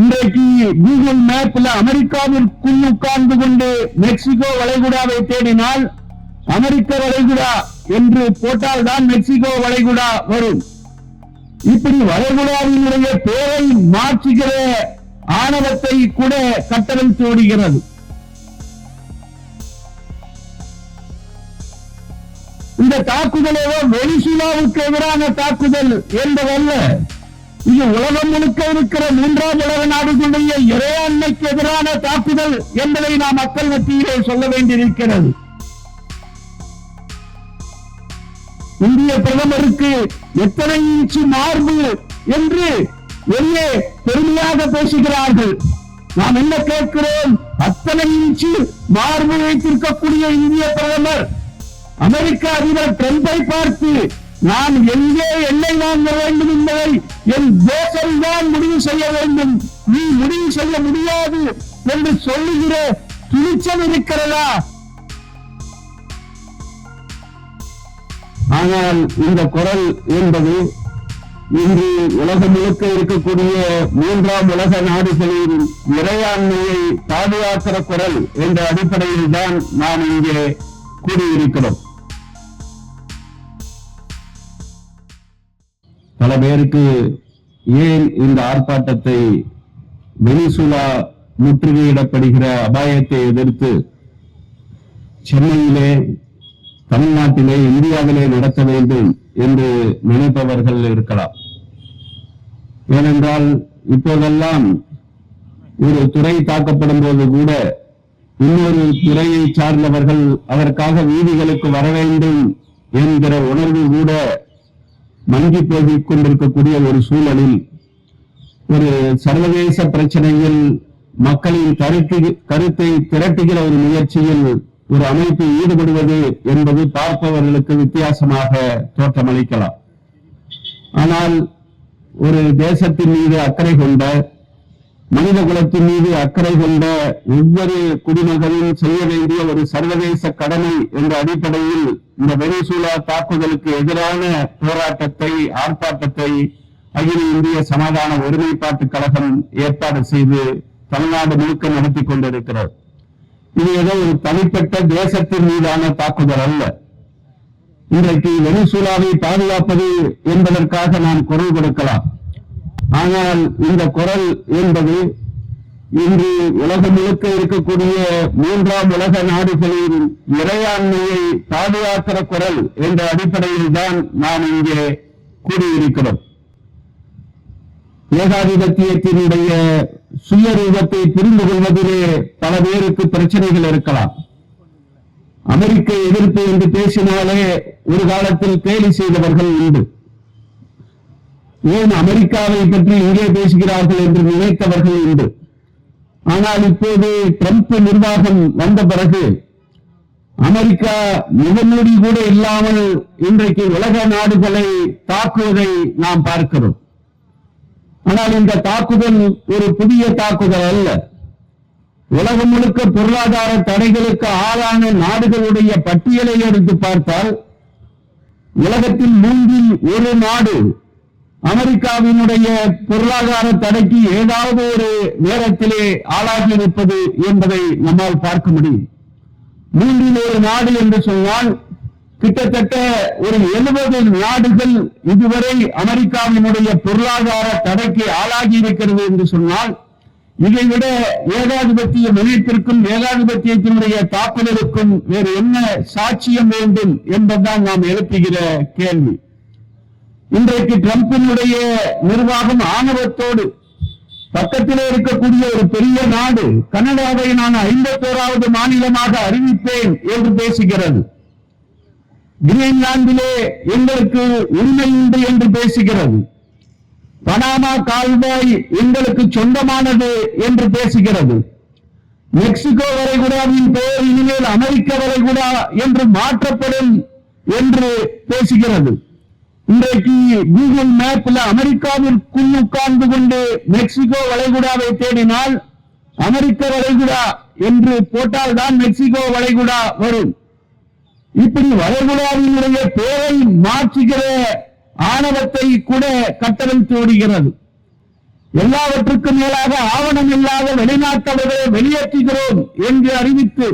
இன்றைக்கு கூகுள் மேப்ல அமெரிக்காவிற்குள் உட்கார்ந்து கொண்டு மெக்சிகோ வளைகுடாவை தேடினால் அமெரிக்க வளைகுடா என்று போட்டால் தான் மெக்சிகோ வளைகுடா வரும். இப்படி வளைகுடாவினுடைய பெயரை மாற்றுகிற ஆணவத்தை கூட கட்டவிழ்த்து ஓடுகிறது. இந்த தாக்குதலோ வெனிசுலாவுக்கு எதிரான தாக்குதல் என்பதல்ல. இது உலகம் முழுக்க இருக்கிற மூன்றாம் உலக நாடுகளுடைய இறையாண்மைக்கு எதிரான தாக்குதல் என்பதை நாம் மக்கள் மத்தியிலே சொல்ல வேண்டியிருக்கிறது. இந்திய பிரதமருக்கு எத்தனை இன்ச்சு மார்பு என்று வெளியே பெருமையாக பேசுகிறார்கள். நாம் என்ன கேட்கிறோம்? அத்தனை இன்ச்சு மார்பு வைத்திருக்கக்கூடிய இந்திய பிரதமர் அமெரிக்க அதிபர் ட்ரம்பை பார்த்து நான் எங்கே எல்லை வாங்க வேண்டும் என்பதை என் தேசம்தான் முடிவு செய்ய வேண்டும், நீ முடிவு செய்ய முடியாது என்று சொல்லுகிற துணிச்சல் இருக்கிறதா? ஆனால் இந்த குரல் என்பது இன்று உலகம் முழுக்க இருக்கக்கூடிய மூன்றாம் உலக நாடுகளின் இறையாண்மையை பாதுகாக்கிற குரல் என்ற அடிப்படையில் தான் நாம் இங்கே கூடியிருக்கிறோம். பல பேருக்கு ஏன் இந்த ஆர்ப்பாட்டத்தை வெனிசுலா முற்றுகையிடப்படுகிற அபாயத்தை எதிர்த்து சென்னையிலே, தமிழ்நாட்டிலே, இந்தியாவிலே நடத்த வேண்டும் என்று நினைப்பவர்கள் இருக்கலாம். ஏனென்றால் இப்போதெல்லாம் ஒரு துறை தாக்கப்படும் போது கூட இன்னொரு துறையை சார்ந்தவர்கள் அதற்காக வீதிகளுக்கு வர வேண்டும் என்கிற உணர்வு கூட மங்கி போகிக் கொண்டிருக்கக்கூடிய ஒரு சூழலில் ஒரு சர்வதேச பிரச்சனையில் மக்களின் கருத்தை திரட்டுகிற ஒரு முயற்சியில் ஒரு அமைப்பு ஈடுபடுவது என்பது பார்ப்பவர்களுக்கு வித்தியாசமாக தோற்றமளிக்கலாம். ஆனால் ஒரு தேசத்தின் மீது அக்கறை கொண்ட, மனித குலத்தின் மீது அக்கறை கொண்ட ஒவ்வொரு குடிமகனும் செய்ய வேண்டிய ஒரு சர்வதேச கடமை என்ற அடிப்படையில் இந்த வெனிசுலா தாக்குதலுக்கு எதிரான போராட்டத்தை, ஆர்ப்பாட்டத்தை அகில இந்திய சமாதான ஒருமைப்பாட்டு கழகம் ஏற்பாடு செய்து தமிழ்நாடு முழுக்க நடத்தி கொண்டிருக்கிறது. இது ஏதோ ஒரு தனிப்பட்ட தேசத்தின் மீதான தாக்குதல் அல்ல. இன்றைக்கு வெனிசுலாவை பாதுகாப்பது என்பதற்காக நாம் குரல் கொடுக்கலாம். ஆனால் இந்த குரல் என்பது இன்று உலகம் முழுக்க இருக்கக்கூடிய மூன்றாம் உலக நாடுகளின் இறையாண்மையை பாதுகாக்கிற குரல் என்ற அடிப்படையில் தான் நாம் இங்கே கூடியிருக்கிறோம். ஏகாதிபத்தியத்தினுடைய சுயரூபத்தை புரிந்து கொள்வதிலே பல பேருக்கு பிரச்சனைகள் இருக்கலாம். அமெரிக்க எதிர்ப்பு என்று பேசினாலே ஒரு காலத்தில் கேலி செய்தவர்கள் உண்டு. ஏன் அமெரிக்காவை பற்றி இங்கே பேசுகிறார்கள் என்று நினைத்தவர்கள் உண்டு. ஆனால் இப்போது ட்ரம்ப் நிர்வாகம் வந்த பிறகு அமெரிக்கா முகமூடி கூட இல்லாமல் இன்றைக்கு உலக நாடுகளை தாக்குவதை நாம் பார்க்கிறோம். ஆனால் இந்த தாக்குதல் ஒரு புதிய தாக்குதல் அல்ல. உலகம் முழுக்க பொருளாதார தடைகளுக்கு ஆளான நாடுகளுடைய பட்டியலை எடுத்து பார்த்தால் உலகத்தில் 1/3 நாடு அமெரிக்காவினுடைய பொருளாதார தடைக்கு ஏதாவது ஒரு நேரத்திலே ஆளாகி இருப்பது என்பதை நம்மால் பார்க்க முடியும். 1/3 நாடு என்று சொன்னால் கிட்டத்தட்ட ஒரு 70 நாடுகள் இதுவரை அமெரிக்காவினுடைய பொருளாதார தடைக்கு ஆளாகி இருக்கிறது என்று சொன்னால் இதைவிட ஏகாதிபத்திய நிலைத்திற்கும் ஏகாதிபத்தியத்தினுடைய தாக்குதலுக்கும் வேறு என்ன சாட்சியம் வேண்டும் என்பதுதான் நாம் எழுப்புகிற கேள்வி. இன்றைக்கு ட்ரம்பினுடைய நிர்வாகம் ஆணவத்தோடு பக்கத்திலே இருக்கக்கூடிய ஒரு பெரிய நாடு கனடாவை நான் 51வது மாநிலமாக அறிவிப்பேன் என்று பேசுகிறது. கிரீன்லாந்திலே எங்களுக்கு உரிமை உண்டு என்று பேசுகிறது. பனாமா கால்வாய் எங்களுக்கு சொந்தமானது என்று பேசுகிறது. மெக்சிகோ வளைகுடாவின் பெயர் இனிமேல் அமெரிக்க வளைகுடா என்று மாற்றப்படும் என்று பேசுகிறது. இன்றைக்கு கூகுள் மேப்ல அமெரிக்காவிற்குள் உட்கார்ந்து கொண்டு மெக்சிகோ வளைகுடாவை தேடினால் அமெரிக்க வளைகுடா என்று போட்டால் தான் மெக்சிகோ வளைகுடா வரும். இப்படி வளைகுடாவினுடைய பெயரை மாற்றுகிற ஆணவத்தை கூட கட்டவிழ்த்து ஓடுகிறது. எல்லாவற்றுக்கும் மேலாக ஆவணம் இல்லாத வெளிநாட்டவர்களை வெளியேற்றுகிறோம் என்று அறிவித்து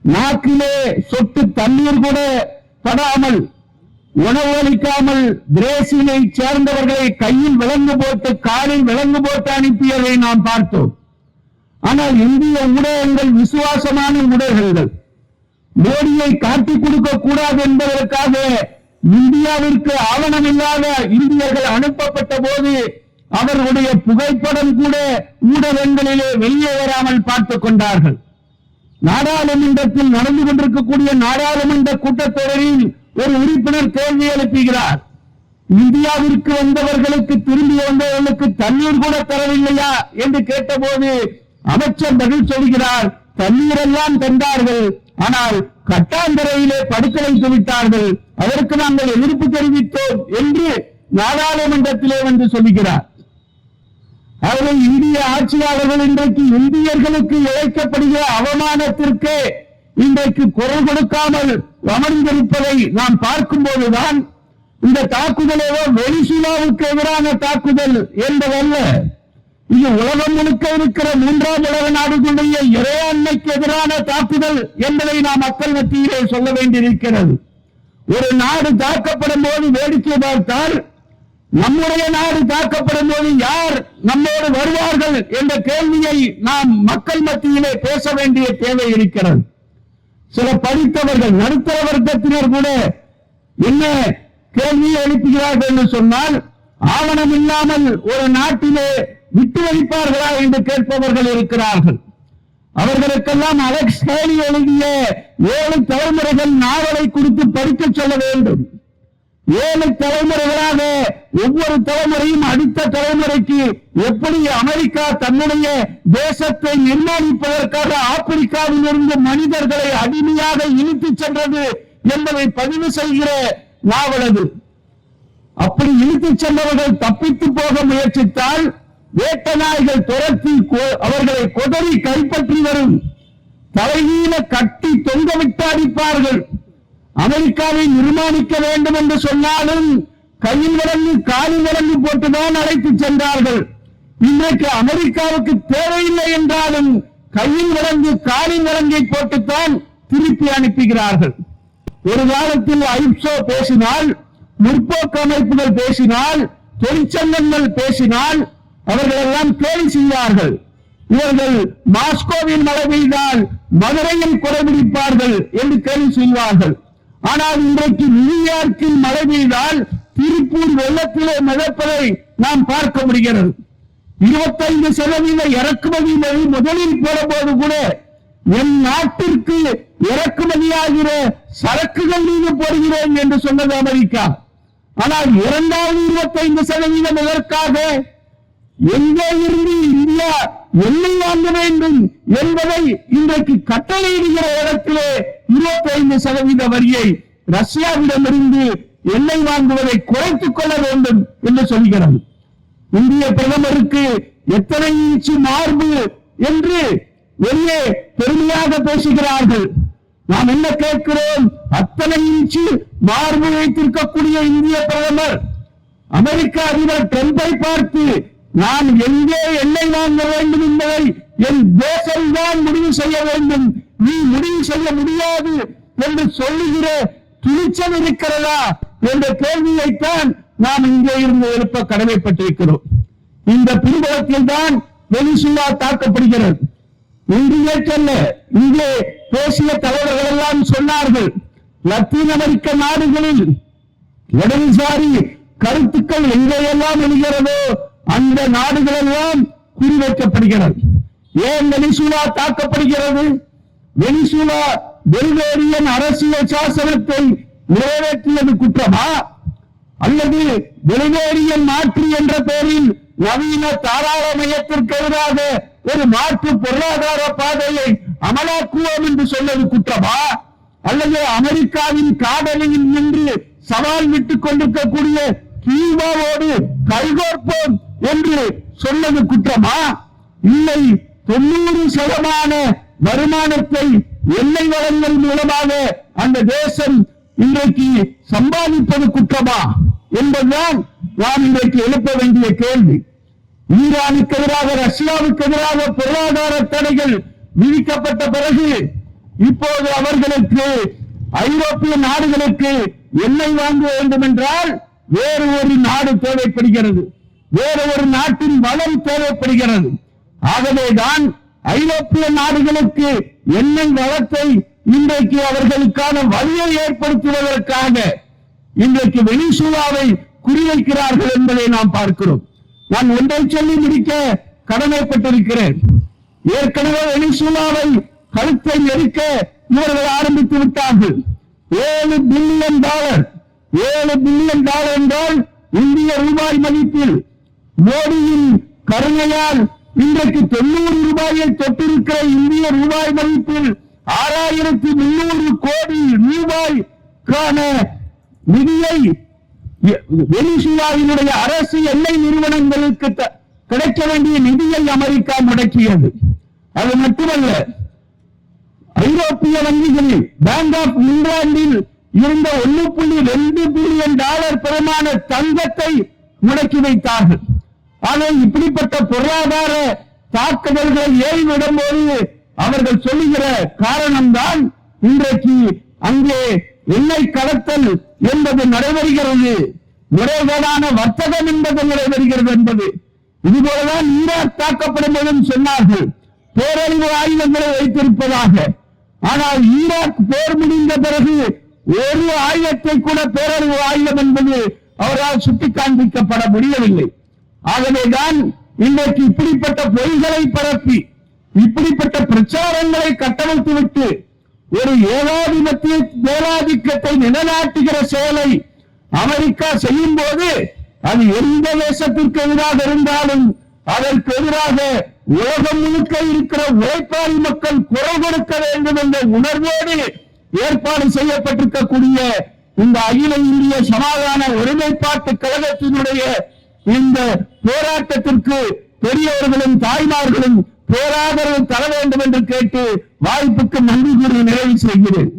நாக்கிலே சொட்டு தண்ணீர் கூட படாமல் உணவு அளிக்காமல் பிரேசிலை சேர்ந்தவர்களை கையில் விலங்கு போட்டு காலில் விலங்கு போட்டு அனுப்பியதை நாம் பார்த்தோம். ஆனால் இந்திய ஊடகங்கள் விசுவாசமான ஊடகங்கள் மோடியை காட்டிக் கொடுக்க கூடாது என்பதற்காக இந்தியாவிற்கு ஆவணம் இல்லாத இந்தியர்கள் அனுப்பப்பட்ட போது அவர்களுடைய புகைப்படம் கூட ஊடகங்களிலே வெளியே வராமல் பார்த்துக் கொண்டார்கள். நாடாளுமன்றத்தில் நடந்து கொண்டிருக்கக்கூடிய நாடாளுமன்ற கூட்டத்தொடரில் ஒரு உறுப்பினர் கேள்வி எழுப்புகிறார். இந்தியாவிற்கு வந்தவர்களுக்கு திரும்பி வந்தவர்களுக்கு தண்ணீர் கூட தரவில்லையா என்று கேட்டபோது அமைச்சர் பதில் சொல்கிறார், தண்ணீர் எல்லாம் தந்தார்கள், ஆனால் கட்டாந்தரையிலே படுக்க வைத்து விட்டார்கள், அதற்கு நாங்கள் எதிர்ப்பு தெரிவித்தோம் என்று நாடாளுமன்றத்திலே வந்து சொல்லுகிறார். அவர்கள் இந்திய ஆட்சியாளர்கள் இன்றைக்கு இந்தியர்களுக்கு இழைக்கப்படுகிற அவமானத்திற்கு இன்றைக்கு குரல் கொடுக்காமல் அமர்ந்திருப்பதை நாம் பார்க்கும் போதுதான் இந்த தாக்குதலோ வெனிசுலாவுக்கு எதிரான தாக்குதல் என்பதல்ல, இது உலகம் முழுக்க இருக்கிற மூன்றாம் உலக நாடுகளுடைய இறையாண்மைக்கு எதிரான தாக்குதல் என்பதை நாம் மக்கள் மத்தியிலே சொல்ல வேண்டியிருக்கிறது. ஒரு நாடு தாக்கப்படும் போது வேடிக்கை பார்த்தால் நம்முடைய நாடு தாக்கப்படும் போது யார் நம்மோடு வருவார்கள் என்ற கேள்வியை நாம் மக்கள் மத்தியிலே பேச வேண்டிய தேவை இருக்கிறது. சில படித்தவர்கள் நடுத்தர வர்க்கத்தினர் கூட என்ன கேள்வியை எழுப்புகிறார்கள் என்று சொன்னால், ஆவணம் இல்லாமல் ஒரு நாட்டிலே விட்டு வைப்பார்களா என்று கேட்பவர்கள் இருக்கிறார்கள். அவர்களுக்கெல்லாம் அலெக்ஸ் ஹேலி எழுதிய 7 தலைமுறைகள் நாவலை குறித்து படிக்க சொல்ல வேண்டும். 7 தலைமுறைகளாக ஒவ்வொரு தலைமுறையும் அடுத்த தலைமுறைக்கு எப்படி அமெரிக்கா தன்னுடைய தேசத்தை நிர்மாணிப்பதற்காக ஆப்பிரிக்காவில் இருந்து மனிதர்களை அடிமையாக இழுத்துச் சென்றது என்பதை பதிவு செய்கிற நாவலது. அப்படி இழுத்துச் சென்றவர்கள் தப்பித்து போக முயற்சித்தால் வேட்ட நாய்கள் துரத்தி அவர்களை கொதறி கைப்பற்றி வரும், தலைகீழ கட்டி தொங்க விட்டு அடிப்பார்கள். அமெரிக்காவை நிர்மாணிக்க வேண்டும் என்று சொன்னாலும் கையில் விலங்கு காலில் விலங்கு போட்டுதான் அழைத்து சென்றார்கள். இன்றைக்கு அமெரிக்காவுக்கு தேவையில்லை என்றாலும் கையில் விலங்கு காலில் விலங்கை போட்டுத்தான் திருப்பி அனுப்புகிறார்கள். ஒரு காலத்தில் ஐப்சோ பேசினால், முற்போக்கு அமைப்புகள் பேசினால், தொழிற்சங்கங்கள் பேசினால் அவர்கள் எல்லாம் கேலி செய்வார்கள். இவர்கள் மாஸ்கோவில் மழை பெய்தால் மதுரையில் குறைபிடிப்பார்கள் என்று கேலி செய்வார்கள். ஆனால் இன்றைக்கு நியூயார்க்கில் மழை பெய்தால் திருப்பூர் வெள்ளத்திலே மிதப்பதை நாம் பார்க்க முடிகிறது. 25% இறக்குமதி முதலில் போடும்போது கூட என் நாட்டிற்கு இறக்குமதியாகிற சரக்குகள் மீது போடுகிறேன் என்று சொன்னது அமெரிக்கா. ஆனால் இரண்டாவது 25% இதற்காக எங்கே இருந்து இந்தியா எண்ணெய் வாங்க வேண்டும் என்பதை இன்றைக்கு கட்டளையிடுகிற இடத்திலே 25% வரியை ரஷ்யாவிடமிருந்து எண்ணெய் வாங்குவதை குறைத்துக் கொள்ள வேண்டும் என்று சொல்கிறது. இந்திய பிரதமருக்கு எத்தனை இன்ச்சு மார்பு என்று வெளியே பெருமையாக பேசுகிறார்கள். நாம் என்ன கேட்கிறோம்? அத்தனை இன்ச்சு மார்பு வைத்திருக்கக்கூடிய இந்திய பிரதமர் அமெரிக்க அதிபர் ட்ரம்பை பார்த்து நான் எங்கே எண்ணெய் வாங்க வேண்டும் என்பதை என் தேசம்தான் முடிவு செய்ய வேண்டும், நீ முடிவு செய்ய முடியாது என்று சொல்லுகிற துணிச்சல் இருக்கிறதா என்ற கேள்வியைத்தான் நாம் இங்கே இருந்து எழுப்ப கடமைப்பட்டிருக்கிறோம். இந்த பின்புலத்தில் தான் வெனிசுலா தாக்கப்படுகிறது. இந்தியற்கல்ல, இங்கே பேசிய தலைவர்கள் எல்லாம் சொன்னார்கள், லத்தீன் அமெரிக்க நாடுகளில் இடதுசாரி கருத்துக்கள் எங்கெல்லாம் எழுகிறதோ அந்த நாடுகள் எல்லாம் குறிவைக்கப்படுகிறது. ஏன் வெனிசுலா தாக்கப்படுகிறது? வெனிசுலா பொலிவேரியன் அரசியல் சாசனத்தை நிறைவேற்றியது குற்றமா, அல்லது பொலிவேரியன் மாற்று என்ற பெயரில் நவீன தாராளமயத்திற்கு எதிராக ஒரு மாற்று பொருளாதார பாதையை அமலாக்குவோம் என்று சொன்னது குற்றமா, அல்லது அமெரிக்காவின் காதலியில் நின்று சவால் விட்டுக் கொண்டிருக்கக்கூடிய கியூபாவோடு கைகோர்ப்போம் என்று சொன்னது குற்றமா? இல்லை, 90% வருமானத்தை எண்ணெய் வளங்கள் மூலமாக அந்த தேசம் இன்றைக்கு சம்பாதிப்பது குற்றமா என்பதுதான் நாம் இன்றைக்கு எழுப்ப வேண்டிய கேள்வி. ஈரானுக்கு எதிராக, ரஷ்யாவுக்கு எதிராக பொருளாதார தடைகள் விதிக்கப்பட்ட பிறகு இப்போது அவர்களுக்கு, ஐரோப்பிய நாடுகளுக்கு எண்ணெய் வாங்க வேண்டும் என்றால் வேறு ஒரு நாடு தேவைப்படுகிறது, வேறு ஒரு நாட்டின் வளம் தேவைப்படுகிறது. ஆகவேதான் ஐரோப்பிய நாடுகளுக்கு எண்ணெய் வளத்தை இன்றைக்கு அவர்களுக்கான வழியை ஏற்படுத்துவதற்காக இன்றைக்கு வெனிசுலாவை குறிவைக்கிறார்கள் என்பதை நாம் பார்க்கிறோம். நான் ஒன்றை சொல்லி முடிக்க கடமைப்பட்டிருக்கிறேன். ஏற்கனவே வெனிசுலாவை கழுத்தை நெருக்க இவர்கள் ஆரம்பித்து விட்டார்கள். $7 பில்லியன், $7 பில்லியன் என்றால் இந்திய ரூபாய் மதிப்பில் மோடியின் கருணையால் இன்றைக்கு 90 ரூபாயை தொட்டிருக்கிற இந்திய ரூபாய் மதிப்பில் 6300 கோடி ரூபாய்க்கான நிதியை வெனிசுலாவினுடைய அரசு எண்ணெய் நிறுவனங்களுக்கு கிடைக்க வேண்டிய நிதியை அமெரிக்கா முடக்கியது. அது மட்டுமல்ல, ஐரோப்பிய வங்கிகளில் பேங்க் ஆஃப் இங்கிலாந்தில் இருந்த $1.2 பில்லியன் பெருமான தங்கத்தை முடக்கி வைத்தார்கள். ஆனால் இப்படிப்பட்ட பொருளாதார தாக்குதல்களை ஏறிவிடும் போது அவர்கள் சொல்லுகிற காரணம்தான் இன்றைக்கு அங்கே எண்ணெய் கடத்தல் என்பது நடைபெறுகிறது, முறைகேடான வர்த்தகம் என்பது நடைபெறுகிறது என்பது. இதுபோலதான் ஈராக் தாக்கப்படும் போதும் சொன்னார்கள் பேரழிவு ஆயுதங்களை வைத்திருப்பதாக. ஆனால் ஈராக் போர் முடிந்த பிறகு ஒரு ஆயுதத்தை கூட பேரழிவு ஆயுதம் என்பது அவரால் சுட்டிக்காண்பிக்கப்பட முடியவில்லை. ஆகவேதான் இன்றைக்கு இப்படிப்பட்ட பொய்களை பரப்பி, இப்படிப்பட்ட பிரச்சாரங்களை கட்டமைத்துவிட்டு ஒரு ஏகாதிபத்திய மேலாதிக்கத்தை நிலைநாட்டுகிற செயலை அமெரிக்கா செய்யும் போது அது எந்த தேசத்திற்கு எதிராக இருந்தாலும் அதற்கு எதிராக உலகம் முழுக்க இருக்கிற உழைப்பாளி மக்கள் குரல் கொடுக்க வேண்டும் என்ற உணர்வோடு ஏற்பாடு செய்யப்பட்டிருக்கக்கூடிய இந்த அகில இந்திய சமாதான ஒருமைப்பாட்டு கழகத்தினுடைய இந்த போராட்டத்திற்கு பெரியவர்களும் தாய்மார்களும் பேராதரவு தர வேண்டும் என்று கேட்டு வாய்ப்புக்கு நன்றி கூறி நிறைவு செய்கிறேன்.